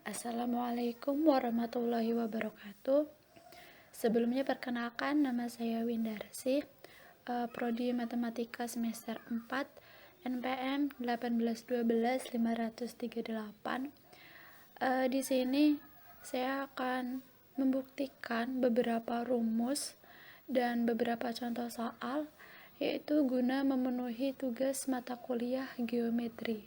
Assalamualaikum warahmatullahi wabarakatuh. Sebelumnya perkenalkan, nama saya Windarsih, Prodi Matematika semester 4, NPM 1812538. Di sini saya akan membuktikan beberapa rumus dan beberapa contoh soal, yaitu guna memenuhi tugas mata kuliah geometri.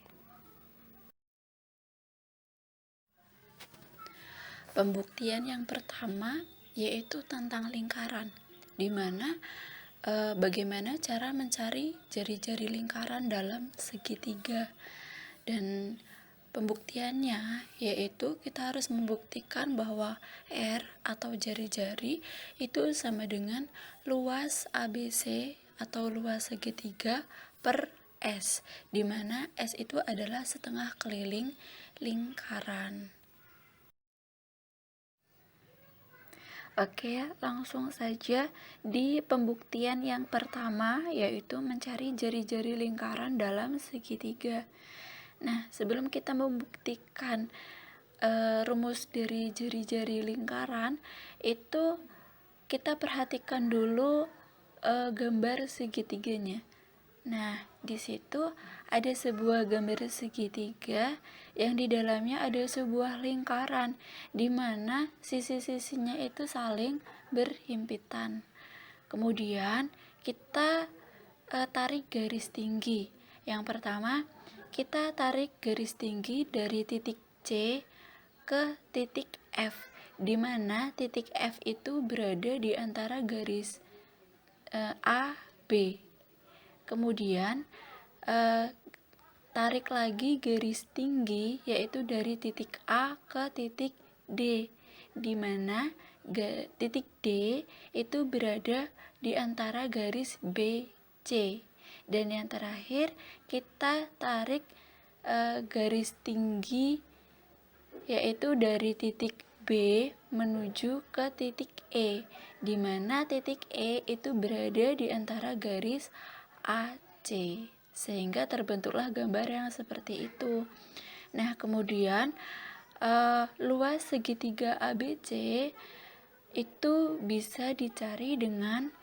Pembuktian yang pertama yaitu tentang lingkaran, di mana bagaimana cara mencari jari-jari lingkaran dalam segitiga. Dan pembuktiannya yaitu kita harus membuktikan bahwa R atau jari-jari itu sama dengan luas ABC atau luas segitiga per S, di mana S itu adalah setengah keliling lingkaran. Oke, langsung saja di pembuktian yang pertama, yaitu mencari jari-jari lingkaran dalam segitiga. Nah, sebelum kita membuktikan rumus dari jari-jari lingkaran, itu kita perhatikan dulu gambar segitiganya. Nah, di situ ada sebuah gambar segitiga yang di dalamnya ada sebuah lingkaran, di mana sisi-sisinya itu saling berhimpitan. Kemudian kita tarik garis tinggi. Yang pertama, kita tarik garis tinggi dari titik C ke titik F, di mana titik F itu berada di antara garis A, B. Kemudian tarik lagi garis tinggi, yaitu dari titik A ke titik D, di mana titik D itu berada di antara garis B, C. Dan yang terakhir kita tarik garis tinggi, yaitu dari titik B menuju ke titik E, di mana titik E itu berada di antara garis AC, sehingga terbentuklah gambar yang seperti itu. Nah, kemudian luas segitiga ABC itu bisa dicari dengan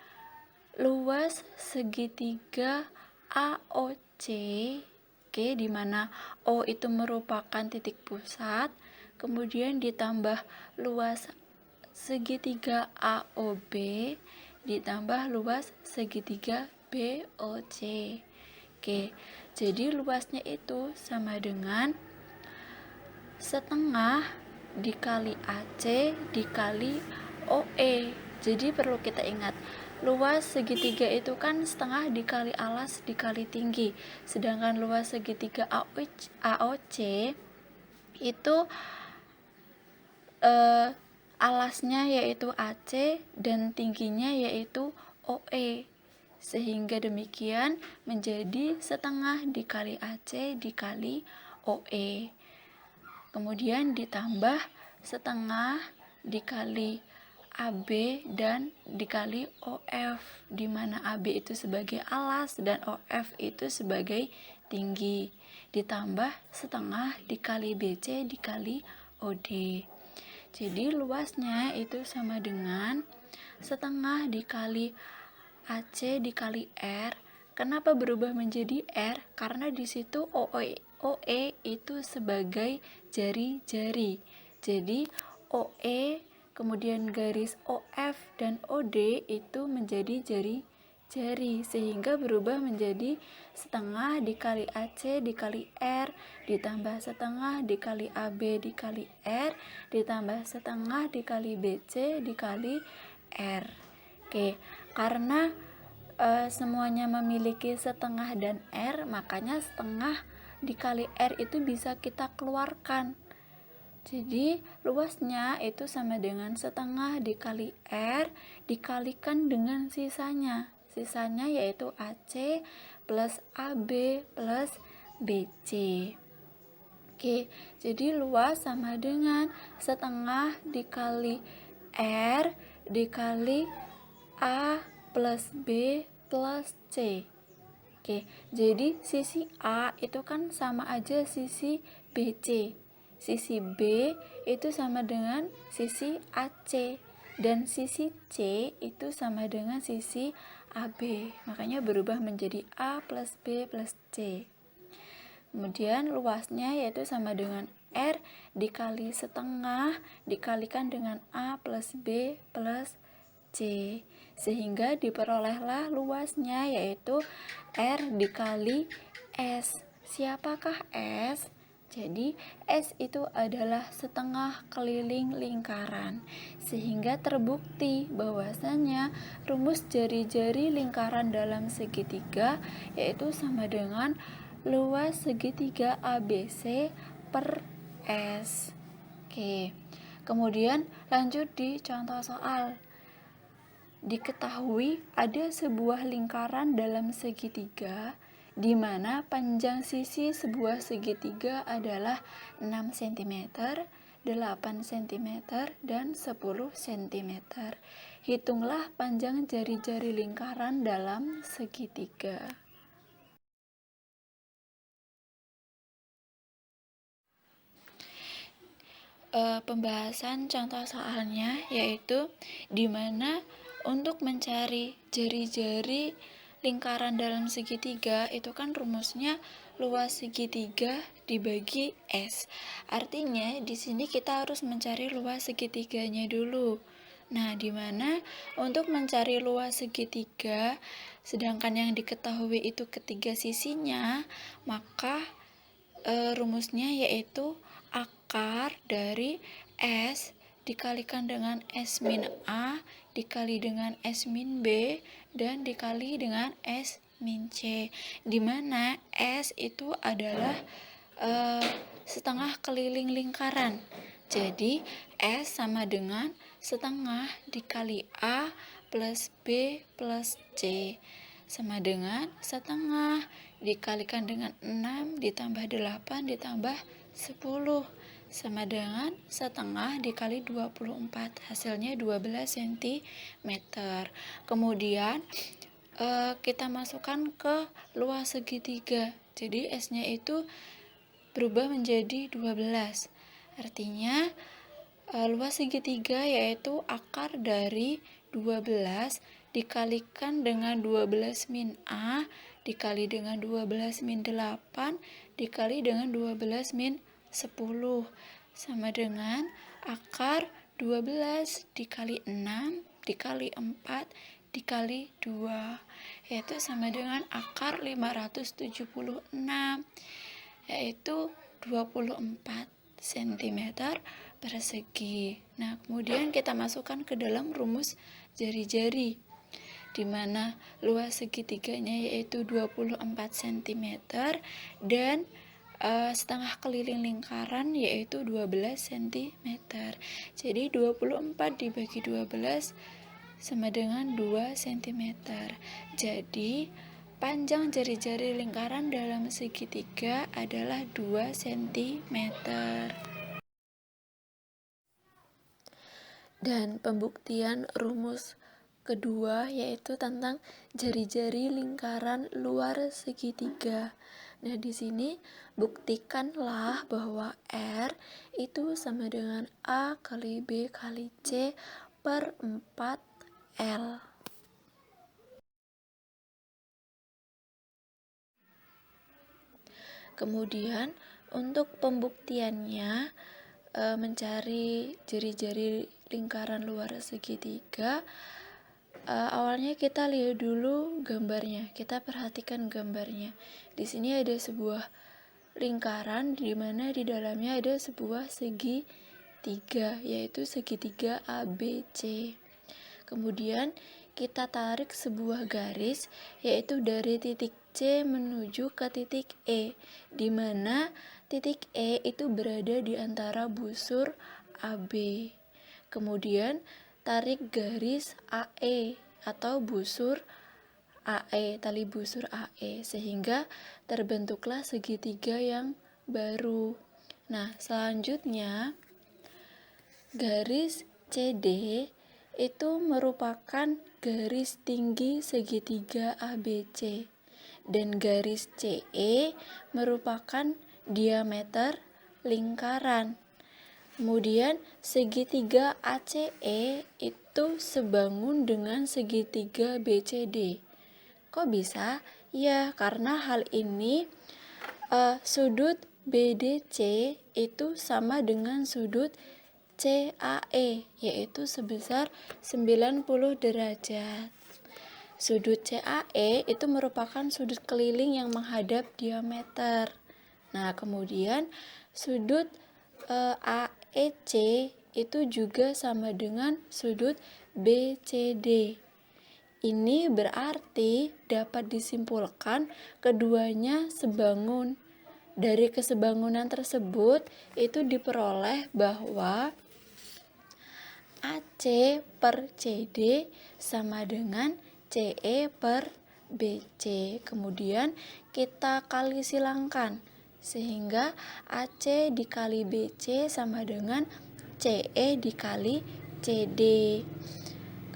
luas segitiga AOC, di mana O itu merupakan titik pusat, kemudian ditambah luas segitiga AOB ditambah luas segitiga BOC. Jadi luasnya itu sama dengan setengah dikali AC dikali OE. Jadi perlu kita ingat, luas segitiga itu kan setengah dikali alas dikali tinggi, sedangkan luas segitiga AOC itu alasnya yaitu AC dan tingginya yaitu OE, sehingga demikian menjadi setengah dikali AC dikali OE. Kemudian ditambah setengah dikali AB dan dikali OF, di mana AB itu sebagai alas dan OF itu sebagai tinggi, ditambah setengah dikali BC dikali OD. Jadi luasnya itu sama dengan setengah dikali AC dikali R. Kenapa berubah menjadi R? Karena di situ OE itu sebagai jari-jari. Jadi OE kemudian garis OF dan OD itu menjadi jari-jari, sehingga berubah menjadi setengah dikali AC dikali R ditambah setengah dikali AB dikali R ditambah setengah dikali BC dikali R. Karena semuanya memiliki setengah dan R, makanya setengah dikali R itu bisa kita keluarkan. Jadi luasnya itu sama dengan setengah dikali R dikalikan dengan sisanya. Sisanya yaitu AC plus AB plus BC. Jadi luas sama dengan setengah dikali R dikali A plus B plus C. Jadi sisi A itu kan sama aja sisi BC. sisi B itu sama dengan sisi AC, dan sisi C itu sama dengan sisi AB. Makanya berubah menjadi A plus B plus C. Kemudian luasnya yaitu sama dengan R dikali setengah dikalikan dengan A plus B plus C, sehingga diperolehlah luasnya yaitu R dikali S. Siapakah S? Jadi S itu adalah setengah keliling lingkaran, sehingga terbukti bahwasanya rumus jari-jari lingkaran dalam segitiga yaitu sama dengan luas segitiga ABC per S. Oke, kemudian lanjut di contoh soal. Diketahui ada sebuah lingkaran dalam segitiga di mana panjang sisi sebuah segitiga adalah 6 cm, 8 cm, dan 10 cm. Hitunglah panjang jari-jari lingkaran dalam segitiga. Pembahasan contoh soalnya yaitu di mana untuk mencari jari-jari lingkaran dalam segitiga itu kan rumusnya luas segitiga dibagi S. Artinya di sini kita harus mencari luas segitiganya dulu. Nah, di mana untuk mencari luas segitiga sedangkan yang diketahui itu ketiga sisinya, maka rumusnya yaitu akar dari S dikalikan dengan S min A dikali dengan S min B dan dikali dengan S min C, di mana S itu adalah setengah keliling lingkaran. Jadi S sama dengan setengah dikali A plus B plus C sama dengan setengah dikalikan dengan 6 ditambah 8 ditambah 10 sama dengan setengah dikali 24, hasilnya 12 cm. Kemudian kita masukkan ke luas segitiga, jadi S nya itu berubah menjadi 12. Artinya luas segitiga yaitu akar dari 12 dikalikan dengan 12 min A dikali dengan 12 min 8 dikali dengan 12 min 10 sama dengan akar 12 dikali 6 dikali 4 dikali 2 yaitu sama dengan akar 576 yaitu 24 cm persegi. Nah, kemudian kita masukkan ke dalam rumus jari-jari di mana luas segitiganya yaitu 24 cm dan setengah keliling lingkaran yaitu 12 cm. Jadi 24 dibagi 12 sama dengan 2 cm. Jadi panjang jari-jari lingkaran dalam segitiga adalah 2 cm. Dan pembuktian rumus kedua yaitu tentang jari-jari lingkaran luar segitiga. Nah, di sini buktikanlah bahwa R itu sama dengan A kali B kali C per 4L. Kemudian untuk pembuktiannya mencari jari-jari lingkaran luar segitiga, awalnya kita lihat dulu gambarnya. Kita perhatikan gambarnya. Di sini ada sebuah lingkaran di mana di dalamnya ada sebuah segitiga, yaitu segitiga ABC. Kemudian kita tarik sebuah garis yaitu dari titik C menuju ke titik E, di mana titik E itu berada di antara busur AB. Kemudian tarik garis AE atau busur AE, tali busur AE, sehingga terbentuklah segitiga yang baru. Nah, selanjutnya garis CD itu merupakan garis tinggi segitiga ABC dan garis CE merupakan diameter lingkaran. Kemudian segitiga ACE itu sebangun dengan segitiga BCD. Kok bisa? Ya, karena hal ini sudut BDC itu sama dengan sudut CAE, yaitu sebesar 90 derajat. Sudut CAE itu merupakan sudut keliling yang menghadap diameter. Nah, kemudian sudut AEC itu juga sama dengan sudut BCD. Ini berarti dapat disimpulkan keduanya sebangun. Dari kesebangunan tersebut itu diperoleh bahwa AC per CD sama dengan CE per BC. Kemudian kita kali silangkan sehingga AC dikali BC sama dengan CE dikali CD.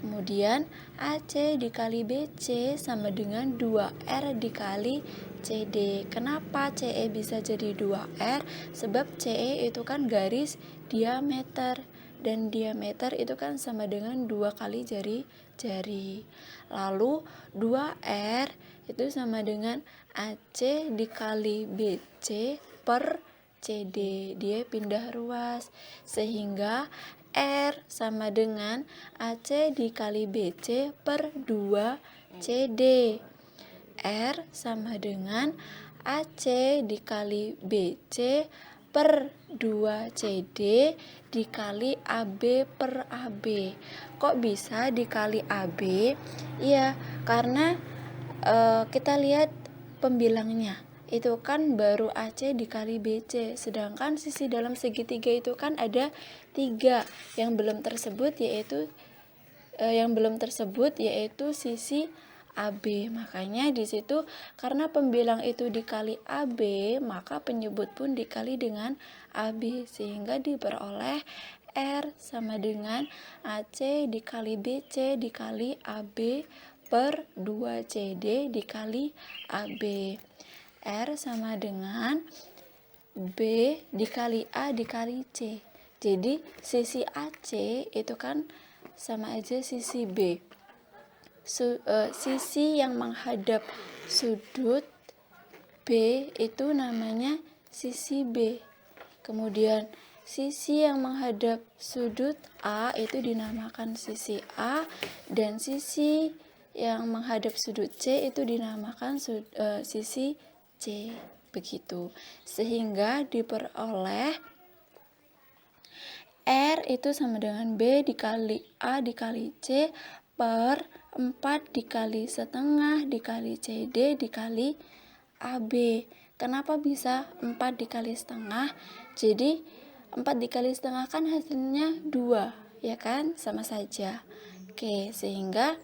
Kemudian AC dikali BC sama dengan 2R dikali CD. Kenapa CE bisa jadi 2R? Sebab CE itu kan garis diameter, dan diameter itu kan sama dengan 2 kali jari-jari. Lalu 2R itu sama dengan AC dikali BC per CD. Dia pindah ruas, sehingga R sama dengan AC dikali BC per 2 CD. R sama dengan AC dikali BC per 2 CD dikali AB per AB. Kok bisa dikali AB? Iya, karena kita lihat pembilangnya. Itu kan baru AC dikali BC, sedangkan sisi dalam segitiga itu kan ada 3 yang belum tersebut, yaitu sisi AB. Makanya di situ karena pembilang itu dikali AB, maka penyebut pun dikali dengan AB, sehingga diperoleh R sama dengan AC dikali BC dikali AB per 2 CD dikali AB. R sama dengan B dikali A dikali C. Jadi sisi AC itu kan sama aja sisi B. Sisi yang menghadap sudut B itu namanya sisi B. Kemudian sisi yang menghadap sudut A itu dinamakan sisi A, dan sisi yang menghadap sudut C itu dinamakan sisi C. Begitu. Sehingga diperoleh R itu sama dengan B dikali A dikali C per 4 dikali setengah dikali CD dikali AB. Kenapa bisa 4 dikali setengah? Jadi 4 dikali setengah kan hasilnya 2, ya kan? Sama saja. Oke, sehingga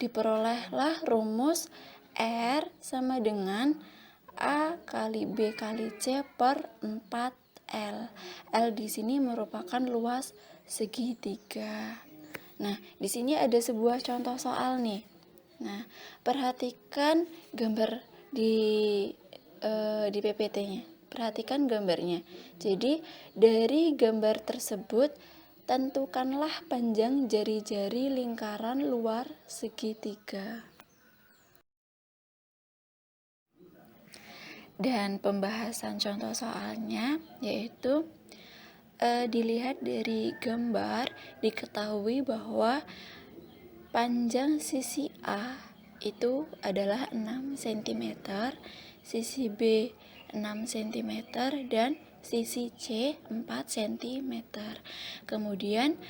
diperolehlah rumus R sama dengan A kali B kali C per 4L. L di sini merupakan luas segitiga. Nah, di sini ada sebuah contoh soal nih. Nah, perhatikan gambar di PPT-nya. Perhatikan gambarnya. Jadi, dari gambar tersebut tentukanlah panjang jari-jari lingkaran luar segitiga. Dan pembahasan contoh soalnya yaitu dilihat dari gambar, diketahui bahwa panjang sisi A itu adalah 6 cm, sisi B 6 cm, dan sisi C 4 cm. Kemudian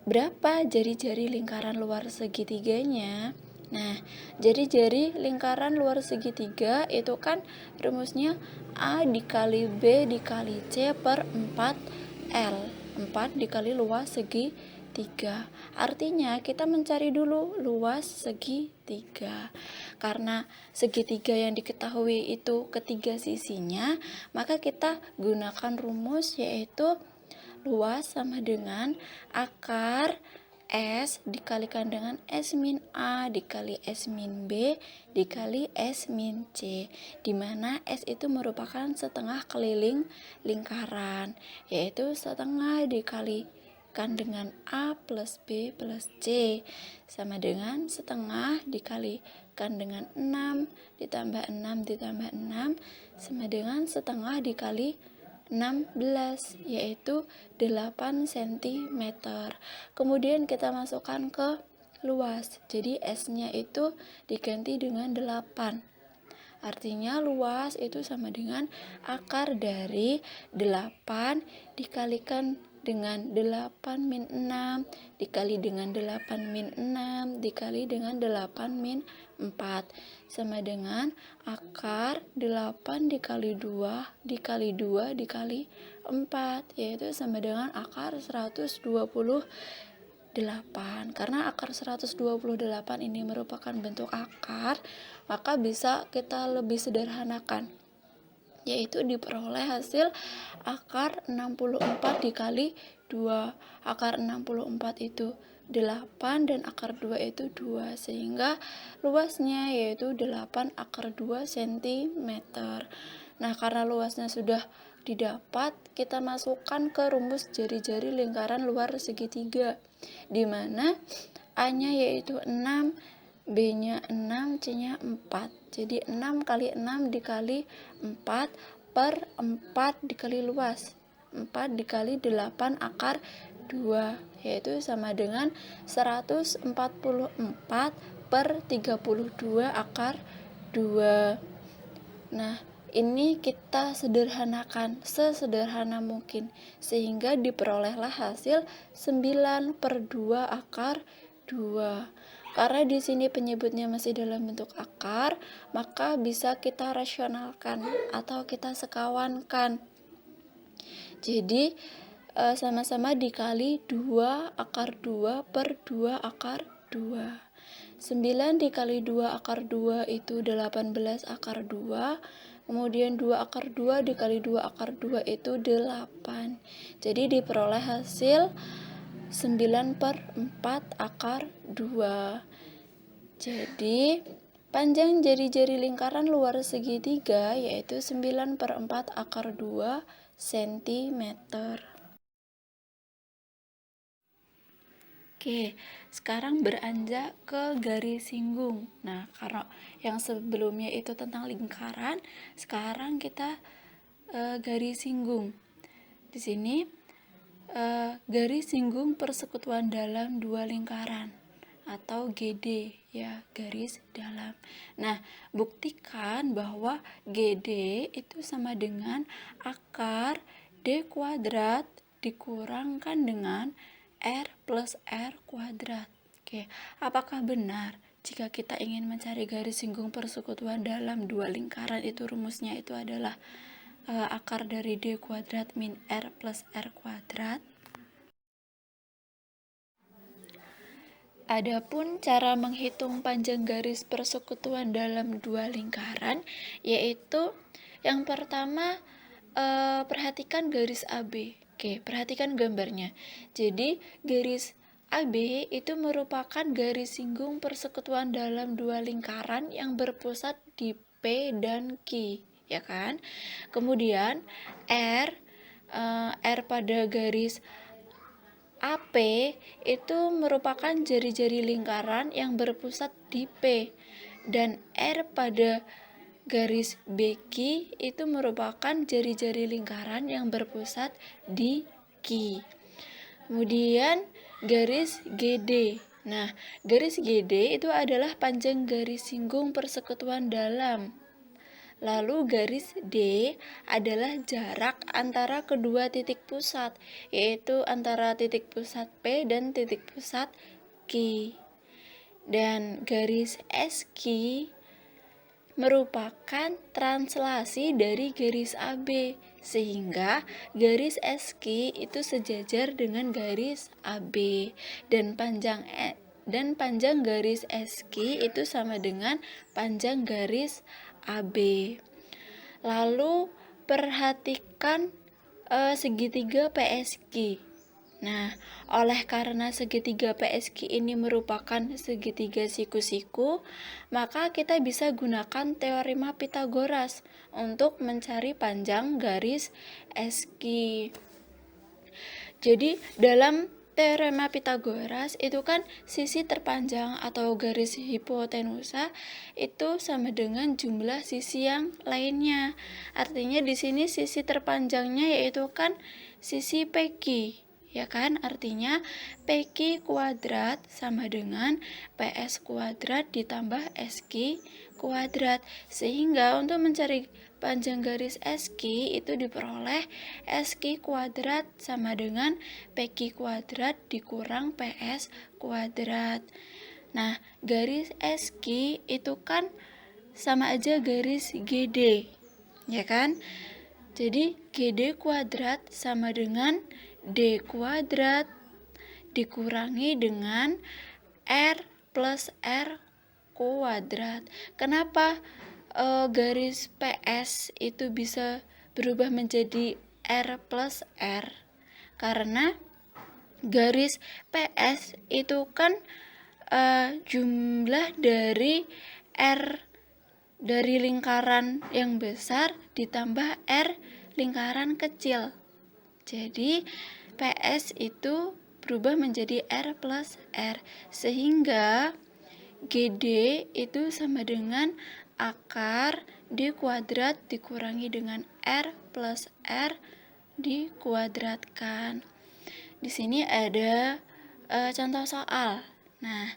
berapa jari-jari lingkaran luar segitiganya? Nah, jari-jari lingkaran luar segitiga itu kan rumusnya A dikali B dikali C per 4L. 4 dikali luas segitiga. Artinya kita mencari dulu luas segitiga. Karena segitiga yang diketahui itu ketiga sisinya, maka kita gunakan rumus yaitu luas sama dengan akar S dikalikan dengan S min A dikali S min B dikali S min C, di mana S itu merupakan setengah keliling lingkaran, yaitu setengah dikalikan dengan A plus B plus C sama dengan setengah dikalikan dengan 6 ditambah 6 ditambah 6 sama dengan setengah dikali 16, yaitu 8 cm. Kemudian kita masukkan ke luas, jadi S-nya itu diganti dengan 8. Artinya luas itu sama dengan akar dari 8 dikalikan dengan 8 min 6 dikali dengan 8 min 6 dikali dengan 8 min 4 sama dengan akar 8 dikali 2 dikali 2 dikali 4, yaitu sama dengan akar 128. Karena akar 128 ini merupakan bentuk akar, maka bisa kita lebih sederhanakan, yaitu diperoleh hasil akar 64 dikali 2. Akar 64 itu 8 dan akar 2 itu 2, sehingga luasnya yaitu 8 akar 2 cm. Nah, karena luasnya sudah didapat, kita masukkan ke rumus jari-jari lingkaran luar segitiga, di mana A-nya yaitu 6, B-nya 6, C-nya 4. Jadi 6 kali 6 dikali 4 per 4 dikali luas. 4 dikali 8 akar 2, yaitu sama dengan 144 per 32 akar 2. Nah, ini kita sederhanakan sesederhana mungkin, sehingga diperolehlah hasil 9 per 2 akar 2. Karena di sini penyebutnya masih dalam bentuk akar, maka bisa kita rasionalkan atau kita sekawankan. Jadi sama-sama dikali 2 akar 2 per 2 akar 2. 9 dikali 2 akar 2 itu 18 akar 2. Kemudian 2 akar 2 dikali 2 akar 2 itu 8. Jadi diperoleh hasil 9 per 4 akar 2. Jadi panjang jari-jari lingkaran luar segitiga yaitu 9 per 4 akar 2 cm. Oke, sekarang beranjak ke garis singgung. Nah, karena yang sebelumnya itu tentang lingkaran, sekarang kita garis singgung. Di sini garis singgung persekutuan dalam dua lingkaran atau GD, ya, garis dalam. Nah, buktikan bahwa GD itu sama dengan akar D kuadrat dikurangkan dengan R plus R kuadrat. Oke, apakah benar jika kita ingin mencari garis singgung persekutuan dalam dua lingkaran itu rumusnya itu adalah akar dari D kuadrat min R plus R kuadrat? Adapun cara menghitung panjang garis persekutuan dalam dua lingkaran, yaitu yang pertama perhatikan garis AB. Oke, perhatikan gambarnya. Jadi garis AB itu merupakan garis singgung persekutuan dalam dua lingkaran yang berpusat di P dan Q, ya kan? Kemudian R pada garis AP itu merupakan jari-jari lingkaran yang berpusat di P, dan R pada garis BQ itu merupakan jari-jari lingkaran yang berpusat di Q. Kemudian garis GD. Nah, garis GD itu adalah panjang garis singgung persekutuan dalam. Lalu garis D adalah jarak antara kedua titik pusat, yaitu antara titik pusat P dan titik pusat Q. Dan garis SQ merupakan translasi dari garis AB, sehingga garis SQ itu sejajar dengan garis AB, dan panjang garis SQ itu sama dengan panjang garis AB. Lalu perhatikan segitiga PSG. Nah, oleh karena segitiga PSG ini merupakan segitiga siku-siku, maka kita bisa gunakan teorema Pythagoras untuk mencari panjang garis SQ. Jadi, dalam teorema Pythagoras itu kan sisi terpanjang atau garis hipotenusa itu sama dengan jumlah sisi yang lainnya. Artinya di sini sisi terpanjangnya yaitu kan sisi PQ. Ya kan, artinya PQ kuadrat sama dengan PS kuadrat ditambah SQ kuadrat. Sehingga untuk mencari panjang garis SQ itu diperoleh SQ kuadrat sama dengan PQ kuadrat dikurang PS kuadrat. Nah, garis SQ itu kan sama aja garis GD, ya kan? Jadi GD kuadrat sama dengan D kuadrat dikurangi dengan R plus R kuadrat. Kenapa garis PS itu bisa berubah menjadi R plus R? Karena garis PS itu kan jumlah dari R dari lingkaran yang besar ditambah R lingkaran kecil. Jadi PS itu berubah menjadi R plus R, sehingga GD itu sama dengan akar D kuadrat dikurangi dengan R plus R dikuadratkan. Di sini ada contoh soal. Nah,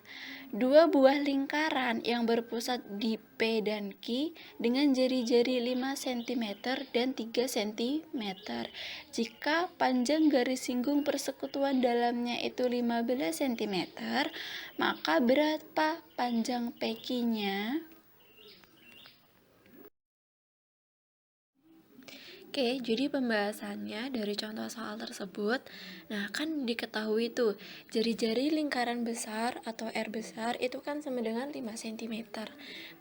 dua buah lingkaran yang berpusat di P dan Q dengan jari-jari 5 cm dan 3 cm. Jika panjang garis singgung persekutuan dalamnya itu 15 cm, maka berapa panjang PQ-nya? Oke, jadi pembahasannya dari contoh soal tersebut, nah kan diketahui tuh, jari-jari lingkaran besar atau R besar itu kan sama dengan 5 cm.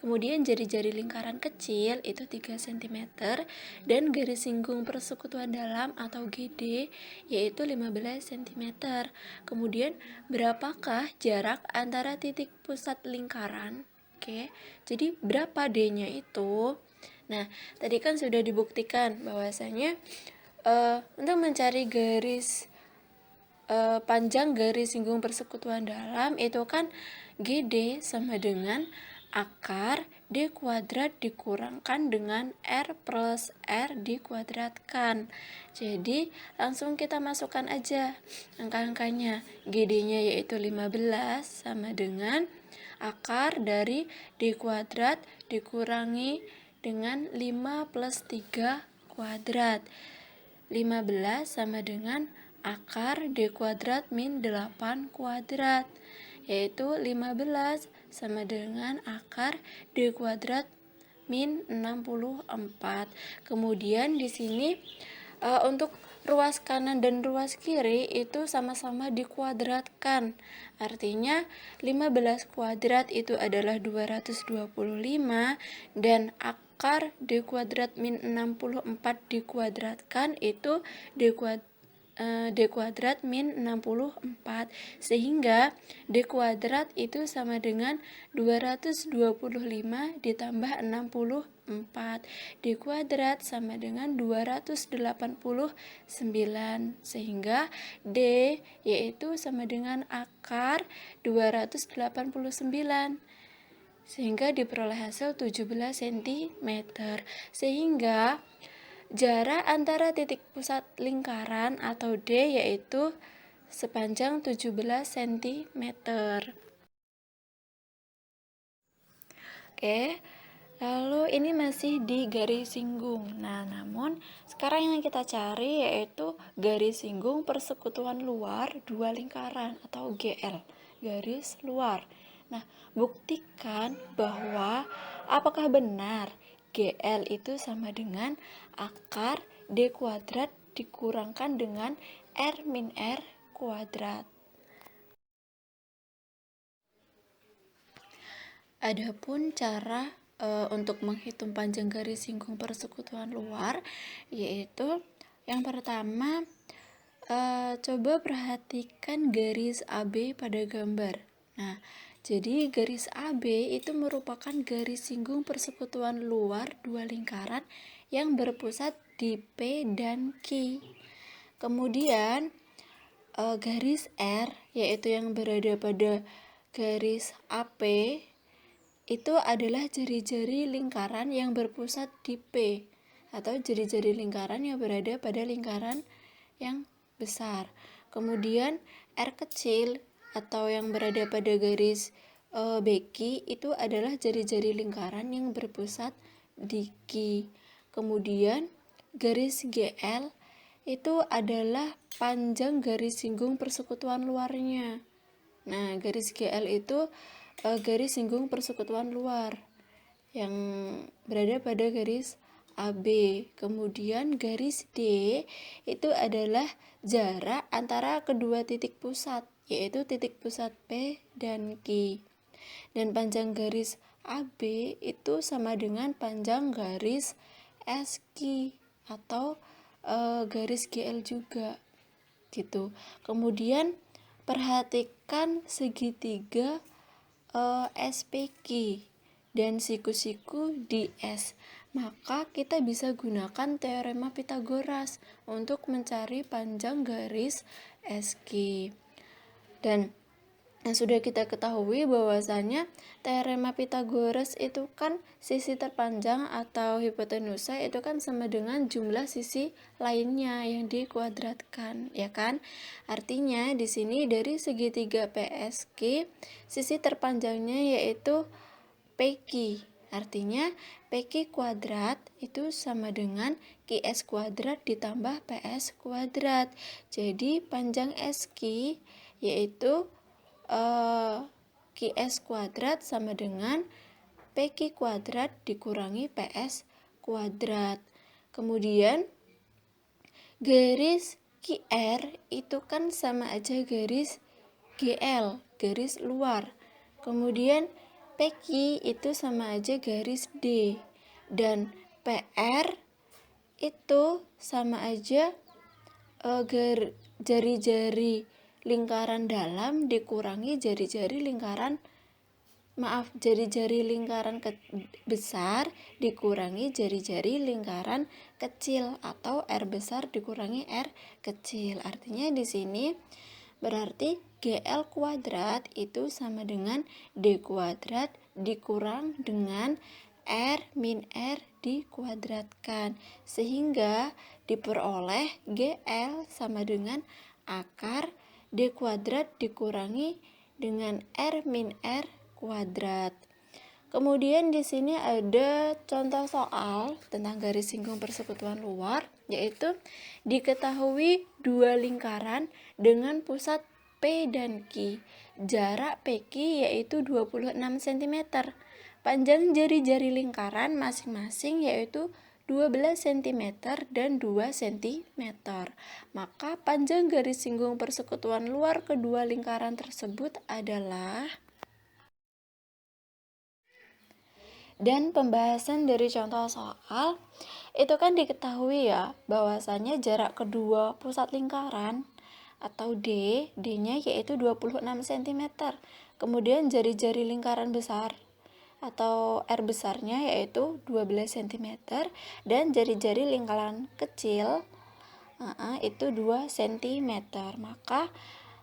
Kemudian jari-jari lingkaran kecil itu 3 cm dan garis singgung persekutuan dalam atau GD yaitu 15 cm. Kemudian berapakah jarak antara titik pusat lingkaran? Oke, jadi berapa D-nya itu? Nah, tadi kan sudah dibuktikan bahwasanya untuk mencari garis panjang garis singgung persekutuan dalam itu kan GD sama dengan akar D kuadrat dikurangkan dengan R plus R dikuadratkan. Jadi langsung kita masukkan aja angka-angkanya. GD-nya yaitu 15 sama dengan akar dari D kuadrat dikurangi dengan 5 plus 3 kuadrat. 15 sama dengan akar D kuadrat min 8 kuadrat, yaitu 15 sama dengan akar D kuadrat min 64. Kemudian di sini untuk ruas kanan dan ruas kiri itu sama-sama dikuadratkan. Artinya 15 kuadrat itu adalah 225 dan akar D kuadrat min 64 dikuadratkan itu D kuadrat min 64, sehingga D kuadrat itu sama dengan 225 ditambah 64. D kuadrat sama dengan 289, sehingga D yaitu sama dengan akar 289, sehingga diperoleh hasil 17 cm. Sehingga jarak antara titik pusat lingkaran atau D yaitu sepanjang 17 cm. Oke, lalu ini masih di garis singgung. Nah, namun sekarang yang kita cari yaitu garis singgung persekutuan luar dua lingkaran atau GL, garis luar. Nah, buktikan bahwa apakah benar GL itu sama dengan akar D kuadrat dikurangkan dengan R min R kuadrat. Adapun cara untuk menghitung panjang garis singgung persekutuan luar yaitu yang pertama Coba perhatikan garis AB pada gambar. Nah, jadi garis AB itu merupakan garis singgung persekutuan luar dua lingkaran yang berpusat di P dan Q. Kemudian garis R, yaitu yang berada pada garis AP, itu adalah jari-jari lingkaran yang berpusat di P, atau jari-jari lingkaran yang berada pada lingkaran yang besar. Kemudian R kecil atau yang berada pada garis BQ itu adalah jari-jari lingkaran yang berpusat di Q. Kemudian garis GL itu adalah panjang garis singgung persekutuan luarnya. Nah, garis GL itu garis singgung persekutuan luar yang berada pada garis AB. Kemudian garis D itu adalah jarak antara kedua titik pusat, yaitu titik pusat P dan Q. Dan panjang garis AB itu sama dengan panjang garis SQ atau garis GL juga gitu. Kemudian perhatikan segitiga SPQ dan siku-siku DS. Maka kita bisa gunakan teorema Pythagoras untuk mencari panjang garis SQ. Dan yang sudah kita ketahui bahwasanya teorema Pythagoras itu kan sisi terpanjang atau hipotenusa itu kan sama dengan jumlah sisi lainnya yang dikuadratkan, ya kan? Artinya di sini dari segitiga PSQ sisi terpanjangnya yaitu PQ. Artinya PQ kuadrat itu sama dengan QS kuadrat ditambah PS kuadrat. Jadi panjang SQ yaitu QS kuadrat sama dengan PQ kuadrat dikurangi PS kuadrat. Kemudian garis QR itu kan sama aja garis GL, garis luar. Kemudian PQ itu sama aja garis D. Dan PR itu sama aja jari-jari lingkaran dalam dikurangi jari-jari lingkaran besar dikurangi jari-jari lingkaran kecil atau R besar dikurangi R kecil. Artinya di sini berarti GL kuadrat itu sama dengan D kuadrat dikurang dengan R min R dikuadratkan, sehingga diperoleh GL sama dengan akar D kuadrat dikurangi dengan R min R kuadrat. Kemudian di sini ada contoh soal tentang garis singgung persekutuan luar, yaitu diketahui dua lingkaran dengan pusat P dan Q. Jarak PQ yaitu 26 cm. Panjang jari-jari lingkaran masing-masing yaitu 12 cm dan 2 cm. Maka panjang garis singgung persekutuan luar kedua lingkaran tersebut adalah. Dan pembahasan dari contoh soal itu kan diketahui ya bahwasanya jarak kedua pusat lingkaran atau D-nya yaitu 26 cm. Kemudian jari-jari lingkaran besar atau R besarnya yaitu 12 cm dan jari-jari lingkaran kecil itu 2 cm. Maka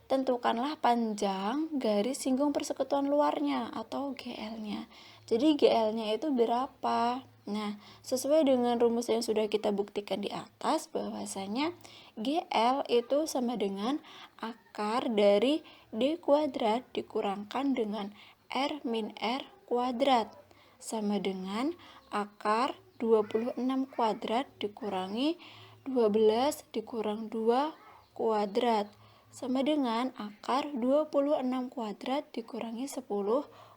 tentukanlah panjang garis singgung persekutuan luarnya atau GL-nya. Jadi GL-nya itu berapa? Nah, sesuai dengan rumus yang sudah kita buktikan di atas bahwasanya GL itu sama dengan akar dari D kuadrat dikurangkan dengan R min R kuadrat sama dengan akar 26 kuadrat dikurangi 12 dikurang 2 kuadrat sama dengan akar 26 kuadrat dikurangi 10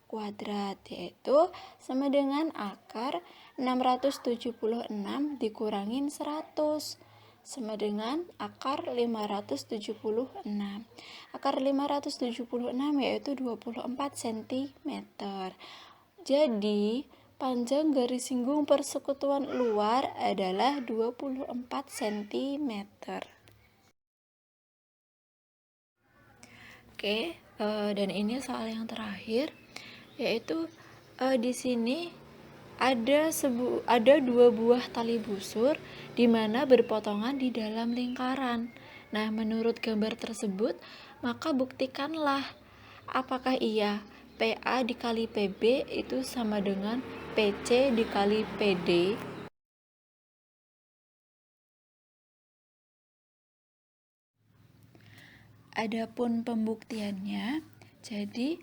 kuadrat, yaitu sama dengan akar 676 dikurangin 100 sama dengan akar 576. Akar 576 yaitu 24 cm. Jadi panjang garis singgung persekutuan luar adalah 24 cm. Oke, dan ini soal yang terakhir, yaitu di sini ada dua buah tali busur di mana berpotongan di dalam lingkaran. Nah, menurut gambar tersebut, maka buktikanlah apakah iya PA dikali PB itu sama dengan PC dikali PD. Adapun pembuktiannya, jadi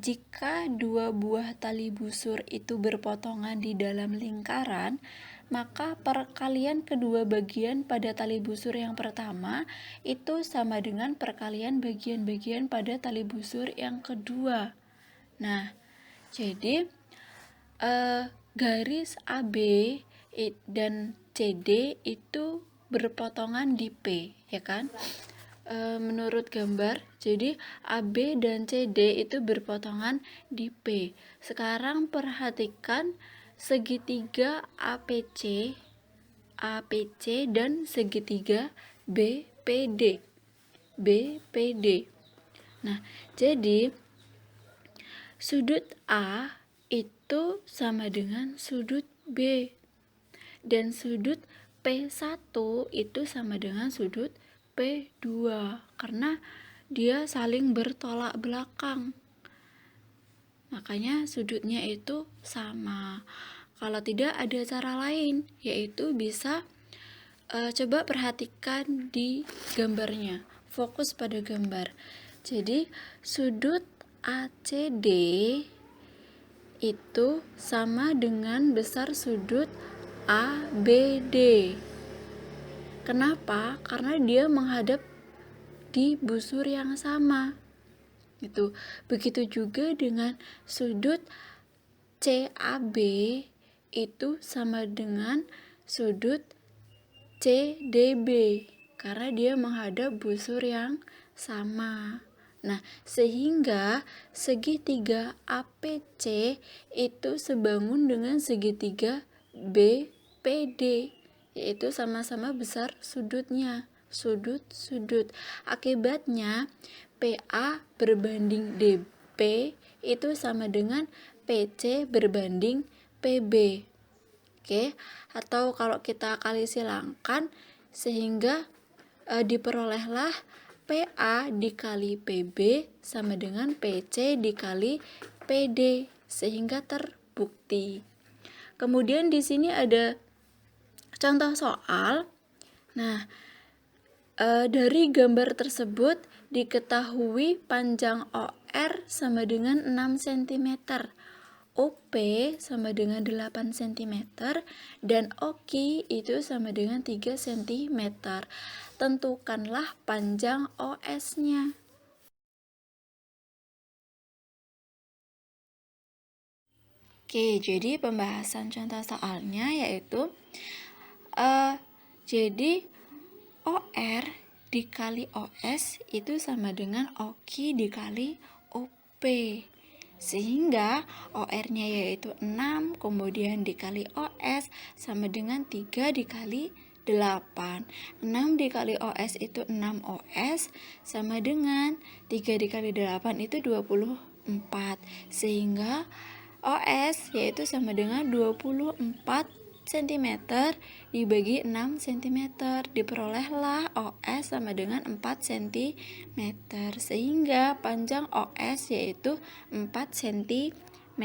jika dua buah tali busur itu berpotongan di dalam lingkaran, maka perkalian kedua bagian pada tali busur yang pertama itu sama dengan perkalian bagian-bagian pada tali busur yang kedua. Nah, jadi garis AB dan CD itu berpotongan di P, ya kan? Menurut gambar, jadi AB dan CD itu berpotongan di P. Sekarang perhatikan segitiga APC dan segitiga BPD. Nah, jadi sudut A itu sama dengan sudut B, dan sudut P1 itu sama dengan sudut P2 karena dia saling bertolak belakang, makanya sudutnya itu sama. Kalau tidak ada cara lain, yaitu bisa coba perhatikan di gambarnya, fokus pada gambar. Jadi sudut ACD itu sama dengan besar sudut ABD. Kenapa? Karena dia menghadap di busur yang sama. Itu. Begitu juga dengan sudut CAB itu sama dengan sudut CDB karena dia menghadap busur yang sama. Nah, sehingga segitiga APC itu sebangun dengan segitiga BPD, yaitu sama-sama besar sudutnya, sudut-sudut. Akibatnya PA berbanding DP itu sama dengan PC berbanding PB. Oke, atau kalau kita kali silangkan sehingga diperolehlah PA dikali PB sama dengan PC dikali PD sehingga terbukti. Kemudian di sini ada contoh soal. Nah, dari gambar tersebut diketahui panjang OR sama dengan 6 cm, OP sama dengan 8 cm, dan OQ itu sama dengan 3 cm. Tentukanlah panjang OS-nya. Oke, jadi pembahasan contoh soalnya yaitu jadi OR dikali OS itu sama dengan OQ dikali OP. Sehingga OR-nya yaitu 6, kemudian dikali OS sama dengan 3 dikali 8. 6 dikali OS itu 6 OS sama dengan 3 dikali 8 itu 24. Sehingga OS yaitu sama dengan 24 cm dibagi 6 cm, diperolehlah OS sama dengan 4 cm, sehingga panjang OS yaitu 4 cm.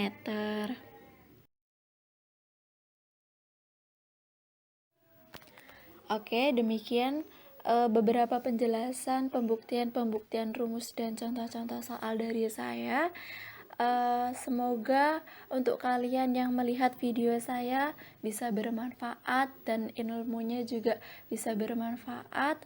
Oke, demikian beberapa penjelasan, pembuktian rumus dan contoh-contoh soal dari saya. Semoga untuk kalian yang melihat video saya bisa bermanfaat dan ilmunya juga bisa bermanfaat.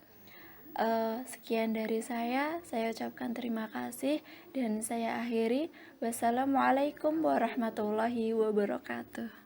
Sekian dari saya ucapkan terima kasih dan saya akhiri. Wassalamualaikum warahmatullahi wabarakatuh.